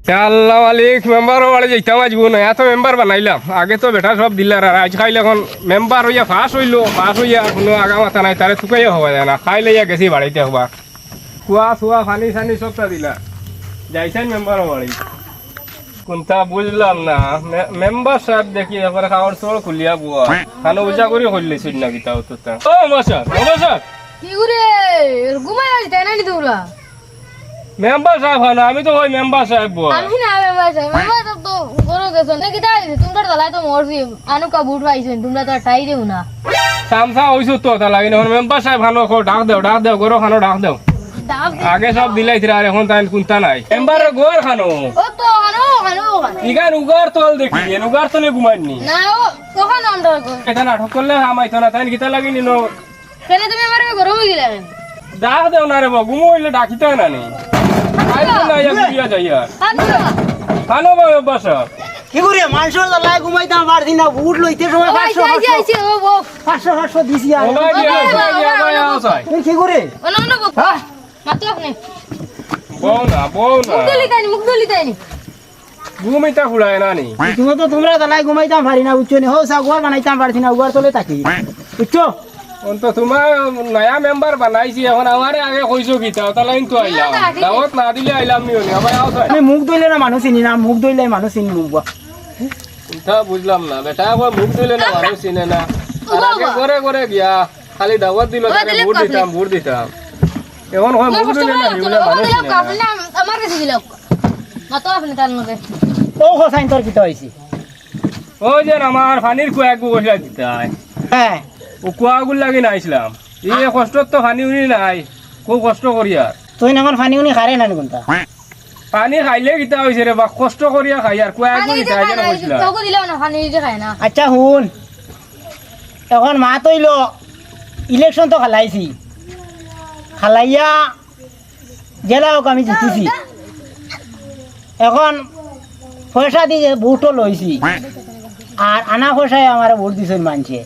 আল্লাহ মালিক মেম্বারও বাড়ি যেতাম আজবো না এত মেম্বার বানাইলাম আগে তো বেটা সব দিলার আর আজ খাইলে এখন মেম্বার হইয়া ফাঁস হইলো ফাঁস হইয়া কোনো আগা মাথা নাই তারে থুকাইয়া হওয়া যায় না খাইলে ইয়া গেছি বাড়িতে হবা খোয়া থোয়া ফানি সানি সবটা দিলা যাইছেন মেম্বারও বাড়ি কোনটা বুঝলাম না মেম্বার সাহেব দেখি এবারে খাওয়ার চোর খুলিয়া বুয়া খানো উজা করে খুললিছিল না কিতা তো ও মশার কি করে ঘুমাই আছি তাই না নি তোমরা মেম্বার সাহেব হয় না আমি তো ওই মেম্বার সাহেব বুয়া আমি না মেম্বার সাহেব মেম্বার সাহেব তো গরো গেছো না কি তাই তোমরা দলাই তো মরছি আনুকা বুট পাইছেন তোমরা তো টাই দেও না সামসা হইছো তো তা লাগি না মেম্বার সাহেব ভালো ডাক দেও গরো খানো ডাক দেও আগে সব দিলাইছিল আর এখন তাই কোনটা নাই মেম্বারের গোর খানো ও তো খানো ইগান উগার তল দেখি উগার তলে ঘুমাইনি না ও কখন অন্ডার কো এটা নাটক করলে আমাইতো না তাই কিতা লাগি নিনো কেন তুমি আমারে গরম হই গেলা ডাক দেও না রে বাবু ঘুমাইলে ডাকিতে না নি আইতো না ইয়া গুড়িয়া যাইয়া খানো মেম্বার সাহেব কি করে মানুষের লাই ঘুমাইতাম পারছি না বুট লইতে সময় 500 দিছি আর তুই কি করে মাতো আপনি বউ না মুখ দলি তাইনি ঘুমাইতা খুড়ায় না নি তুমি তো তোমরা লাই ঘুমাইতাম পারি না বুঝছো নি হো সাগুয়ার বানাইতাম পারছি না উগার তলে থাকি বুঝছো অন্ত তোমার নয়া মেম্বার বানাইছি এখন আমারে আগে কইছো কিতা তাহলে কিন্তু আইলাম দাওয়াত না দিলে আইলাম নি আবার আও তাই আমি মুখ দইলে না মানুষ চিনি না মুখ দইলে মানুষ চিনি মুখ কোনটা বুঝলাম না বেটা আবার মুখ দিলে না মানুষ চিনে না আর আগে করে গিয়া খালি দাওয়াত দিল তারে ভোট দিতাম এখন হয় মুখ দিলে না হিউলে মানুষ চিনে না আমার কাছে দিল মাতো আপনি তার মধ্যে ও হোসাইন তোর কি হইছি ও যে আমার পানির কুয়া গু বসলা দিতাই হ্যাঁ ও কুয়াগুল লাগি না আইছিলাম এই কষ্ট তো পানি উনি নাই খুব কষ্ট করিয়া তুই এখন পানি উনি খারে না কোনটা পানি খাইলে কিতা হইছে রে বা কষ্ট করিয়া খাই আর কুয়াগু দিতা যেন কইছিলা তোকে দিলাও না পানি দিতে খায় না আচ্ছা শুন এখন মা তৈল ইলেকশন তো খালাইছি খালাইয়া জেলা হোক আমি জিতেছি এখন পয়সা দিয়ে ভোটও লইছি আর আনা পয়সায় আমার ভোট দিছেন মানছে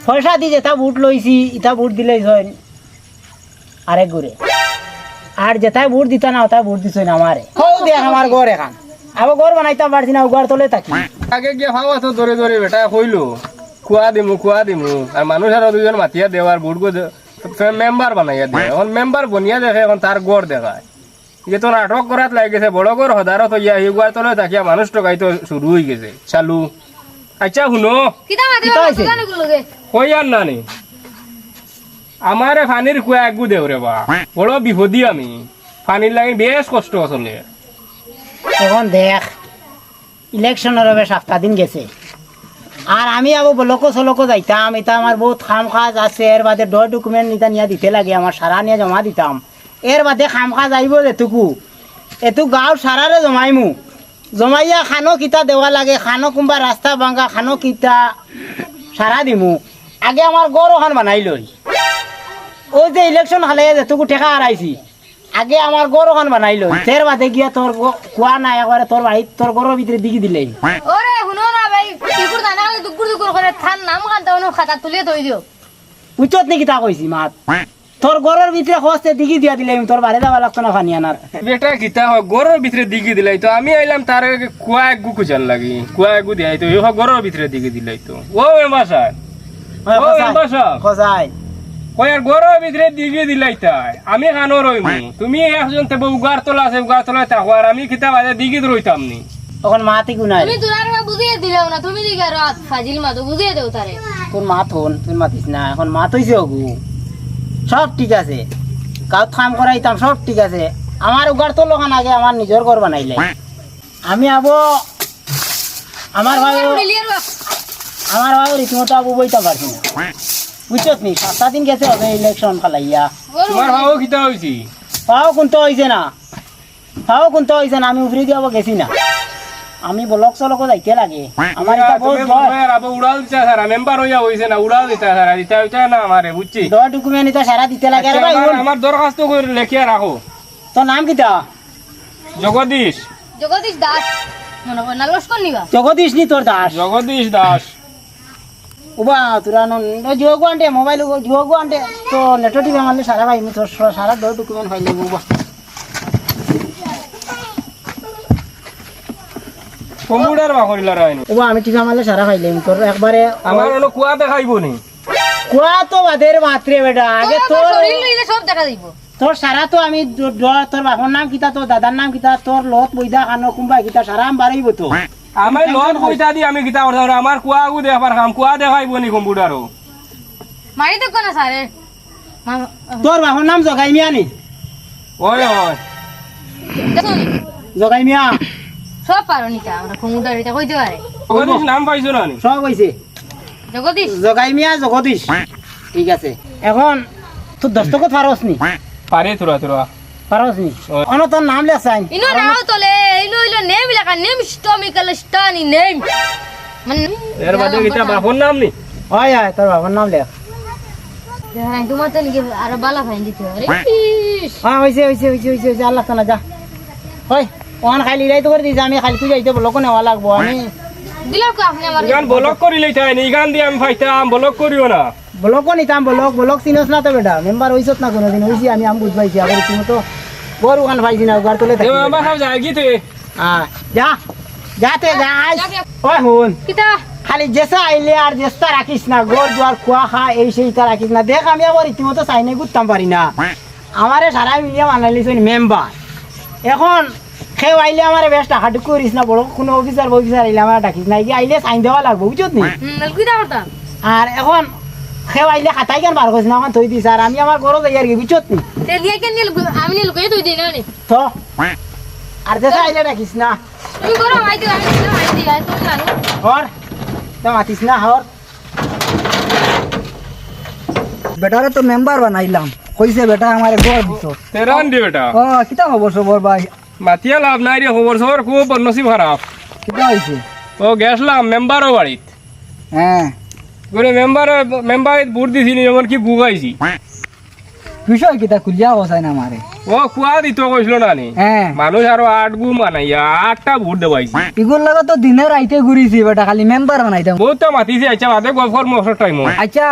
পয়সা দিয়ে যেটা ভোট লইছি ইটা ভোট দিলেই হয় আরেক ঘুরে আর যেটাই ভোট দিতা না ওটাই ভোট দিছেন আমারে হও দেখ আমার ঘর এখন আবার ঘর বানাইতাম পারছি না উগার তলে থাকি আগে গিয়ে ভাবা তো ধরে বেটা কইলো কুয়া দিমু আর মানুষ আর দুজন মাতিয়া দেওয়ার বুটগো মেম্বার বানাইয়া দেয় এখন মেম্বার বনিয়া দেখে এখন তার গড় দেখায় যে তো নাটক করাত লাগেছে বড় গড় হদারত হইয়া এই গুয়ার তলে থাকিয়া মানুষ টকাই তো শুরু হয়ে গেছে চালু আচ্ছা শুনো কই আর নানি আমারে পানির কুয়া একগু দেও রে বা বড় বিপদী আমি পানির লাগি বেশ কষ্ট আসলে এখন দেখ ইলেকশনের হবে 7 দিন গেছে আর আমি আবার লোক যাইতাম এটা আমার বহুত খাম কাজ আছে এর বাদে ডকুমেন্ট নিতা নিয়ে দিতে লাগে আমার সারা নিয়ে জমা দিতাম এর বাদে খাম কাজ আইব এটুকু গাঁও সারারে জমাইমু জমাইয়া খানো কিতা দেওয়া লাগে খানো কোনবা রাস্তা ভাঙা খানো কিতা সারা দিমু আগে আমার গড় ওখান বানাই লই ওই যে ইলেকশন হালে যেটুকু টেকা হারাইছি আগে আমার গড় ওখান বানাই লই এর বাদে গিয়া তোর কুয়া নাই একবারে তোর বাড়ি তোর গড়ের ভিতরে দিকে দিলেই ওরে শুনো না ভাই দুকুর দানা দুকুর করে থান নাম কান্তা ওনো খাতা তুলিয়ে দই দিও উচ্চত নাকি তা কইছি মাত তোর গড়ের ভিতরে খসতে দিকে দিয়া দিলে তোর বাড়ি যাওয়া লাগতো না পানি আনার বেটা কিতা হয় গড়ের ভিতরে দিকে দিলাই তো আমি আইলাম তার কুয়া একগু খুঁজান লাগি কুয়া একগু দিয়াই তো গড়ের ভিতরে দিকে দিলাই তো ও মেম্বার সাহেব ও মেম্বার সাহেব খসাই কই আর গড়ের ভিতরে দিকে দিলাই তাই আমি খানো রইমু তুমি একজন তে উগার তোলা আছে উগার তোলা থাকো আর আমি কিতা বাজে দিকে রইতাম নি তখন মাতি গুনাই তুমি তোরার মা বুঝিয়ে দিলাও না তুমি দিকে রাত ফাজিল মা তো বুঝিয়ে দেও তারে তোর মা থন তুই মাতিস না এখন মা তৈছে ওগু সব ঠিক আছে গাঁত কাম করাইতাম সব ঠিক আছে আমার উগার তো লোকান আগে আমার নিজের ঘর বানাইলে আমি আবো আমার ভাই রীতিমতো আবু বইতে পারছি না বুঝছত নি 7 দিন গেছে হবে ইলেকশন খালাইয়া তোমার ভাও কিতা হইছি পাও কোনটা হইছে না আমি উফরি দিয়াবো গেছি না আমি ব্লক চলক যাইতে লাগে আমার এটা বহুত উড়াল দিতা সারা মেম্বার হইয়া হইছে না উড়াল দিতা সারা দিতা হইতা না আমারে বুঝছি ডকুমেন্ট এটা সারা দিতে লাগে আর ভাই আমার দরখাস্ত করে লেখিয়া রাখো তোর নাম কিটা জগদীশ দাস মনে হয় না লস্কর নিবা জগদীশ নি তোর দাস জগদীশ দাস উবা তোরা জিওগো আন্টে মোবাইল জিওগো আন্টে তো নেট টিভি মারলে সারা ভাই তোর সারা ডকুমেন্ট ফাইল উবা কম্পিউটার বা করিলা রাইনি ও আমি টিকা মারলে সারা খাইলাম তোর একবারে আমার হলো কুয়া দেখাইব নি কুয়া তো বাদের মাত্রে বেটা আগে তোর শরীর লইলে সব দেখা দিব তোর সারা তো আমি তোর বাপর নাম কিতা তোর দাদার নাম কিতা তোর লত বইদা খানো কুম্বা কিতা সারা আমি বাড়াইব তো আমার লোন পয়সা দি আমি কিতা করতাম আমার কুয়া আগু দেখাবার কাম কুয়া দেখাইব নি কম্পিউটারও মারি তো কোনা সারে তোর বাপর নাম জগাই মিয়া নি ওই ওই দেখুন জগাই মিয়া সব পারো নিতা আমরা কম্পিউটার এটা কইতে পারে জগদীশ নাম পাইছো না নি সব হয়েছে জগদীশ জগাই মিয়া জগদীশ ঠিক আছে এখন তোর দস্তখত পারস নি পারে তোরা তোরা পারস নি ওই। অন তোর নাম লেখাই ইনো নাও তোলে ইনো ইলো নেম লেখা নেম স্টমিক্যাল স্টানি নেম মানে এর বাদে কিতা বাপর নাম নি হয় হয় তোর বাবার নাম লেখ হ্যাঁ তোমার তো নাকি আরো বালা ফাইন দিতে আরে হ্যাঁ হয়েছে হয়েছে হয়েছে হয়েছে হয়েছে আল্লাহ না যা হয় ওখান খালি রাইতে করে দিয়েছে আমি খালি যাইতে লোক নেওয়া লাগবো আমি দিলাম কো আপনি আমার ইগান ব্লক করি লইতাই নি ইগান দিয়ে আমি ফাইতাম ব্লক করিও না ব্লকও নিতাম ব্লক চিনস না তো বেটা মেম্বার হইছত না কোনোদিন হয়েছি আমি বুঝ পাইছি আবার তুমি তো বড় ওখান পাইছি না ঘর তোলে এ আমার সব যায় গিতে হ্যাঁ যা যাতে যাই যা, যা। ওই হুন কিতা খালি জেসা আইলে আর জেসটা রাখিস না গোর জোয়ার খোয়া খা এই সেইটা রাখিস না দেখ আমি আবার রীতিমতো চাইনে ঘুরতাম পারি না আমারে সারা মিলিয়ে মানালিস মেম্বার এখন খেয়ে আইলে আমার বেশ টাকাটু করিস না বড় কোনো অফিসার আইলে আমার ডাকিস না আইলে সাইন দেওয়া লাগবো বুঝত নি কিতা করতাম আর এখন খেয়ে আইলে খাতাই কেন বার করিস না আমার থই দিস আর আমি আমার গরো যাই আর কি বুঝত নি তে দিয়ে কেন নিল আমি নিল কই তুই দিন নি তো আর জেসা আইলে ডাকিস না তুমি করো আইতে আমি আইতে আই তুমি জানো হর তো মাতিস না হর বেটারে তো মেম্বার বানাইলাম কইছে বেটা আমারে গড় দিত তেরান দি বেটা ও কিতা খবর সবর ভাই মাতিয়া লাভ নাই রে খবর সবর খুব নসিব খারাপ কিতা হইছে ও গেছলাম মেম্বারও বাড়িত হ্যাঁ করে মেম্বার বুট দিছি নি এমন কি গুগাইছি বিষয় কিতা খুলিয়া বসাই না আমারে ও কুয়া দিত কইছিল না নি হ্যাঁ মানুষ আরো 8 গু মানাইয়া 8টা ভোট দেবাইছি ইগুর লগে তো দিনে রাইতে ঘুরিছি বেটা খালি মেম্বার বানাইতাম বহুত মাতিছে আচ্ছা বাদে গফর মশর টাইম আচ্ছা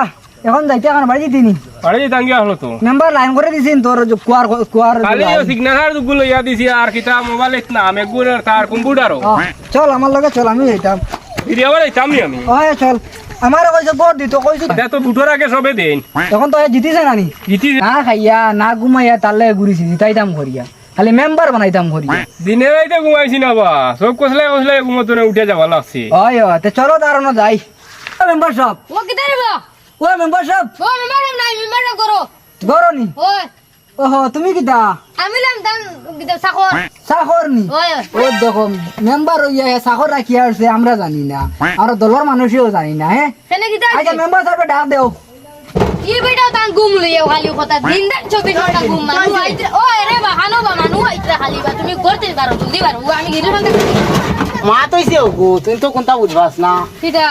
এখন যাইতে এখন বাড়ি দিনি আরে যেতাম গিয়া হলো তো মেম্বার লাইন করে দিছিন তোর যে কুয়ার কুয়ার খালি সিগনেচার গুলো ইয়া দিছি আর কিতা মোবাইল না আমি গুর তার কম্পিউটারও ও, চল আমার লগে চল আমি যাইতাম ফিরে আবার যাইতাম নি আমি ও চল আমার কইছে গড় দিত কইছে এটা তো বুটোর আগে সবে দেন এখন তো জিতিছে নানি জিতি না খাইয়া না ঘুমাইয়া তালে ঘুরিছি জিতাইতাম করিয়া খালি মেম্বার বানাইতাম করিয়া দিনে রাইতে ঘুমাইছি না বা সব কসলে ঘুমতনে উঠে যাওয়া লাগছে ওই ও তে চলো দাঁড়ানো যাই মেম্বার সাহেব ও কিতা রে বা ও মেম্বার সাহেব ও মেম্বার নাই মেম্বার করো গরনি ওই ওহো তুমি কিতা আমি লাম দাম কিতা সাকর সাখর নি ওই ও দেখো মেম্বার ইয়া সাখর রাখিয়া আছে আমরা জানি না আর দলের মানুষও জানি না হ্যাঁ সেনে কিতা আচ্ছা মেম্বার সাহেব ডাক দেও ই বেটা তান গুম লইয়া খালি কথা দিন দিন 24 ঘন্টা গুম মানু আইতে ও রে বা হানো বা মানু আইতে খালি বা তুমি করতে পারো জলদি পারো ও আমি গিরে বন্ধ মা তৈছে গো তুই তো কোনটা বুঝবাস না কিতা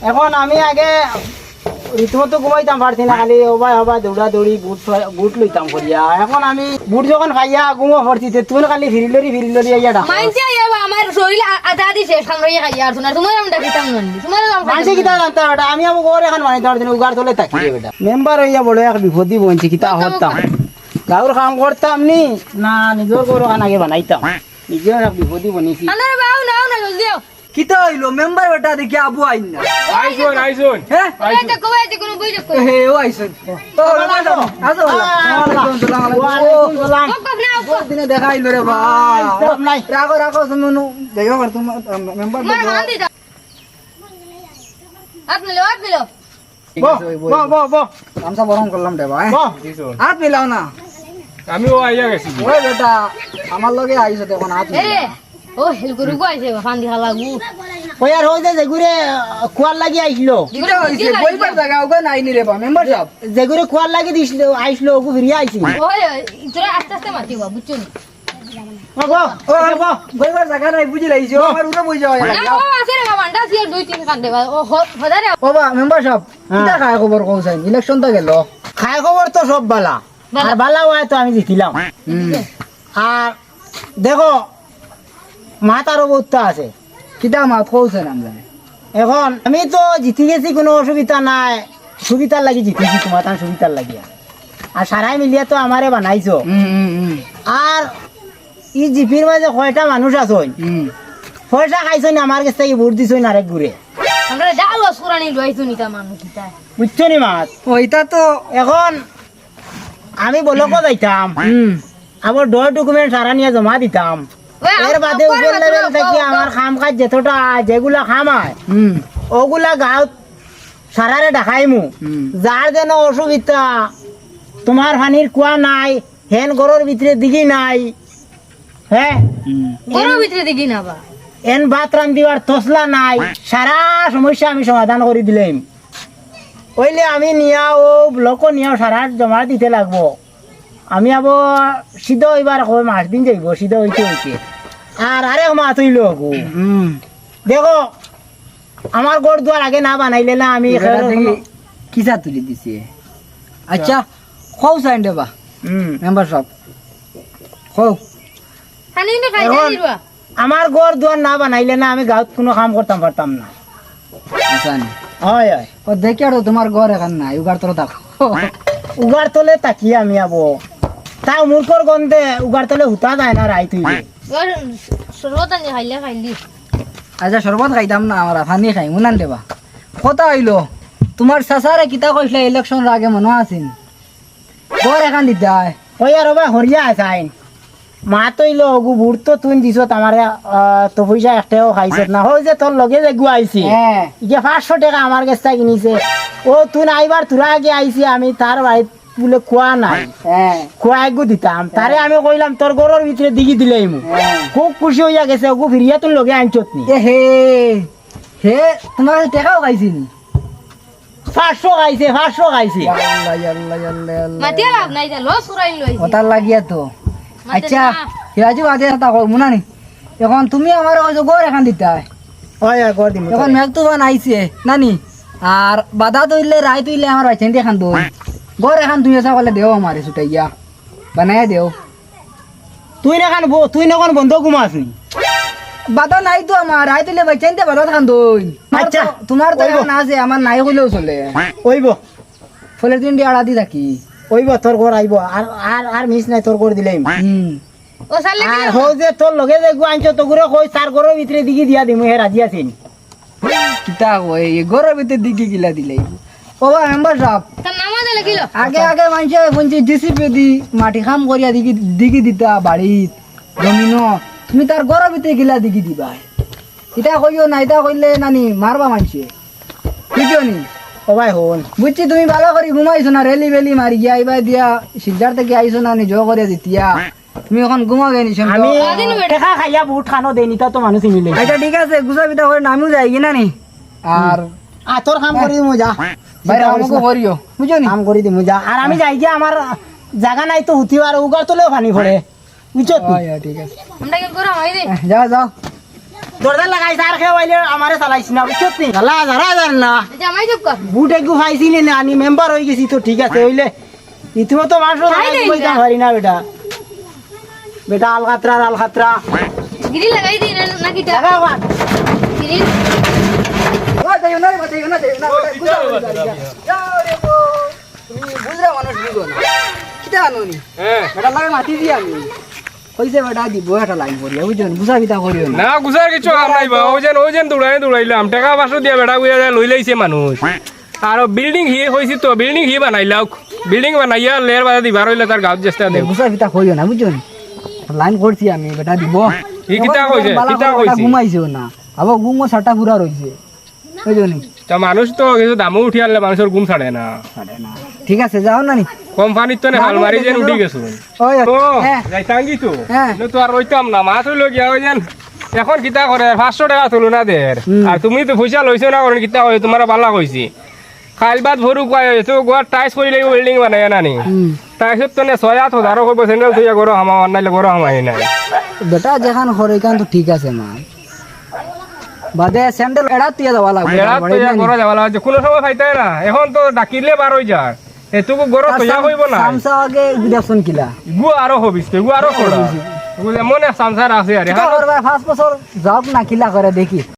এখন আমি আগে রীতিমতো ঘুমাইতাম পারছি না খালি হবা দৌড়া দৌড়ি বুট লইতাম করিয়া এখন আমি বুট যখন খাইয়া ঘুমো পড়ছি তুই খালি ফিরিলরি আইয়া ডাক মাইনছে আইবা আমার শরীর আধা দিছে সামনে খাইয়া আর শোনা তোমার আমরা কিতাম নন্দি তোমার মানুষে কিতা জানতা বেটা আমি আমার ঘরে এখন বানাইতে পারছি না উগার তোলে তাকি বেটা মেম্বার হইয়া বড় এক বিপদই বনছি কিতা হতাম গাঁর কাম করতাম নি না নিজের ঘর খান আগে বানাইতাম নিজের এক বিপদই বনিছি আনার বাউ নাও না জলদি আও কিতা হইলো মেম্বার বেটা দেখি আবু আইন না আইসুন হ্যাঁ এটা কবে আছে কোন বই দেখো হে ও আইছেন তো আসো ওয়ালাইকুম সালাম কক না বহুত দিনে দেখা হইলো রে ভাই নাই রাখো তুমি দেখো কর তুমি মেম্বার আমার হাত দিতা আপনি লো ঠিক বো আছে ওই বো বো বো গামছা বরং করলাম রে ভাই বো হাত মিলাও না আমিও আইয়া গেছি ওই বেটা আমার লগে আইছে দেখুন হাত এ ও হেল গরু কো আইছে ফান্দি হালাগু ওই আর হই যে ঘুরে কুয়ার লাগি আইছিল কিটা হইছে বইবার জায়গা ওগা নাই নি রে বা মেম্বার সাহেব যে ঘুরে কুয়ার লাগি দিছিল আইছিল ওগু ফিরিয়া আইছি ওই তোরা আস্তে আস্তে মাতিবা বুঝছো বো বো ও বইবার জায়গা নাই বুঝি লাইছে আমার উড়ে বই যাওয়া না ও আছে রে বাবা আন্ডা সিয়ার 2-3 কান দেবা ও হদারে বাবা মেম্বার সাহেব কিটা খায় খবর কইছেন ইলেকশন তো গেল খায় খবর তো সব বালা আর বালা হয় তো আমি জিতিলাম আর দেখো মাতারও বহুত আছে কিটা মাত কইছেন আমরা এখন আমি তো জিতি গেছি কোনো অসুবিধা নাই সুবিধার লাগি জিতেছি তোমার তার সুবিধার লাগিয়া আর সারাই মিলিয়া তো আমারে বানাইছো আর ই জিপির মাঝে কয়টা মানুষ আছে পয়সা খাইছো না আমার কাছ থেকে ভোট দিছো না আরেক ঘুরে আমরা ডাল অসুরানি লইছো নিতা মানুষ কিতা বুঝছো নি মাত ওইটা তো এখন আমি বলকো যাইতাম আমার ডকুমেন্ট সারা নিয়ে জমা দিতাম এর বাদে উপর লেভেল থেকে আমার কাম কাজ যেতটা যেগুলা খাম হয় ওগুলা গাঁত সারারে দেখাইমু যার যেন অসুবিধা তোমার পানির কুয়া নাই হেন গরুর ভিতরে দিঘি নাই হ্যাঁ গরুর ভিতরে দেখি না বা এন ভাত রান্ধিবার তসলা নাই সারা সমস্যা আমি সমাধান করে দিলাম ওইলে আমি নিয়া ও ব্লক নিয়া সারা জমা দিতে লাগবো আমি আবার সিদ্ধ হইবার কই মাস দিন যাইব সিদ্ধ হইতে হইতে আর আরে মাছ হইল দেখো আমার গোড় দুয়ার আগে না বানাইলে না আমি কিসা তুলি দিছে আচ্ছা কও সাইন দেবা মেম্বার সব কও খানি নে খাই এখন দিবা আমার গোড় দুয়ার না বানাইলে না আমি গাঁত কোনো কাম করতাম পারতাম না আচ্ছা নি হয় হয় ও দেখে আর তোমার ঘর এখন নাই উগার তোর থাকো উগার তলে তাকিয়ে আমি আবো তা মূর্খর গন্ধে উগার তলে হুতা যায় না রাই তুই সরবতান খাইলে খাইলি আচ্ছা শরবত খাইতাম না আমরা পানি খাই উনান দেবা কথা হইলো তোমার চাচারে কিতা কইছিল ইলেকশন আগে মনে আছেন ঘর এখন দিতে হয় ওই আর ওবা হরিয়া আসাইন মা তৈল ওগু বুড় তো তুই দিছ আমার তো পয়সা একটাও খাইছ না হই যে তোর লগে যে গু আইছি হ্যাঁ ইকে 500 টাকা আমার কাছ থেকে কিনিছে ও তুই আইবার তোরা আগে আইছি আমি তার বাড়ি বলে খোয়া নাই হ্যাঁ খোয়া একগু দিতাম তারে আমি কইলাম তোর গরুর ভিতরে দিঘি দিলেই খুব খুশি হইয়া গেছে ওগু ফিরিয়া তুই লগে আনছত নি এ হে হে তোমার টাকাও খাইছিনি 500 খাইছে 500 খাইছে মাতিয়া লাভ নাই যা লস উড়াইন লইছি ওটার লাগিয়া তো আচ্ছা হিরাজু আদে তা কই মুনানি এখন তুমি আমার ওই ঘর এখন দিতে হয় ওই কর দিমু এখন মেঘ তো বানাইছে নানি আর বাধা তৈলে রায় তৈলে আমার বাচ্চা এখন দই ঘর এখন তুমি এসা বলে দেও আমারে ছুটাইয়া বানাই দেও তুই না খান তুই না কোন বন্ধ ঘুমাস নি বাধা নাই তো আমার রায় তৈলে বাচ্চা বাধা খান দই আচ্ছা, তোমার তো ওইব। এখন আছে আমার নাই হইলেও চলে ওইব ফলের দিন দিয়ে আড়া দি থাকি ওইব তোর ঘর আইব আর আর আর মিস নাই তোর ঘর দিলেই ও সালে আর হো যে তোর লগে যে গু আনছ তো ঘুরে কই তার ঘরের ভিতরে দিঘি দিয়া দিমু হে রাজি আছেন কিতা কই ঘরের ভিতরে দিকে গিলা দিলাই বাবা মেম্বার সাহেব তার নামাজ লাগিল আগে আগে মানুষে বলছে জিসিপি দি মাটি খাম করিয়া দিকে দিতা বাড়িত জমিন তুমি তার ঘরের ভিতরে গিলা দিকে দিবা এটা কইও না এটা কইলে নানি মারবা মানুষে বুঝছো নি ও ভাই হন বুঝছি তুমি ভালো করে ঘুমাইছো না রেলি বেলি মারি গিয়া আইবা দিয়া সিজার থেকে আইছো না নি জো করে দিতিয়া তুমি এখন ঘুমাবে নি আমি টাকা খাইয়া বহুত খানো দেনি তা তো মানুষ মিলে আচ্ছা ঠিক আছে গুছা পিঠা করে নামিও যাই কিনা নি আর তোর কাম করে দিমু যা বাইরে আমাকে করিও বুঝছো নি কাম করে দিমু যা আর আমি যাই গিয়া আমার জায়গা নাই তো হুতিবার উগার তোলেও পানি পড়ে বুঝছো ঠিক আছে আমরা কি করা হয় রে যাও যাও দরজা লাগাই আর খেয়ে আমারে চালাইছি না বুঝছো নি হাজার না জামাই চুপ কর বুট একটু পাইছি না আমি মেম্বার হয়ে গেছি তো ঠিক আছে হইলে ইতিমধ্যে মানুষ কইতাম পারি না বেটা বেটা আলখাত্রা গিরি লাগাই দিন নাকি লাগা বাদ গিরি যাইও না যাইও না যাও রে গো তুমি বুঝরা মানুষ বুঝো না কিটা আনোনি হ্যাঁ বেটা লাগে মাটি দি আমি কইছে বেটা দিব একটা লাইন করিয়া বুঝছো বুঝা বিতা করিও না না গুছার কিছু কাম নাই বা ওই যেন দৌড়াইলাম টাকা 500 দিয়া বেড়া গুয়া লই লাইছে মানুষ আর বিল্ডিং হি হইছি তো বিল্ডিং হি বানাইলাও বিল্ডিং বানাইয়া লেয়ার বাদা দিবার হইলে তার গাঁত চেষ্টা দেব বুঝা বিতা করিও না বুঝছো লাইন করছি আমি বেটা দিব ই কিতা কইছে কিতা কইছে ঘুমাইছেও না আবার ঘুমো সাটা পুরা রইছে বুঝছো নি তা মানুষ তো কিছু দামও উঠি আনলে মানুষের ঘুম ছাড়ে না ঠিক আছে যাও না নি কোম্পানির তো হাল মারি যেন উঠি গেছো ওই ও হ্যাঁ যাইতাঙ্গি তো হ্যাঁ। তো আর রইতাম না মাছ হইলো গিয়া ওই যেন এখন কিতা করে 500 টাকা তুলো না দের আর তুমি তো পয়সা লইছো না করেন কিতা হয় তোমার বালা কইছি খাইল বাদ ভরু কয় তো গোয়ার টাইস করি লাগি বিল্ডিং বানাই না নি টাইসত তো নে 6-8 কইব সেন্ডেল তুইয়া গরো হামা নাইলে গরো হামাই নাই বেটা যেখান হরে কান তো ঠিক আছে মা বাদে স্যান্ডেল এড়া তুই যাওয়া লাগবে এরা তো ইয়া গরো যাওয়া লাগে কোনো সময় পাইতাই না এখন তো ডাকিলে বার হই যায় এটুকু গরো তো ইয়া হইব না সামসা আগে বিদাসন কিলা গু আরো হবিস গু আরো খোড়া মনে সংসার আছে আরে ফার্স্ট বছর যাওক না কিলা করে দেখি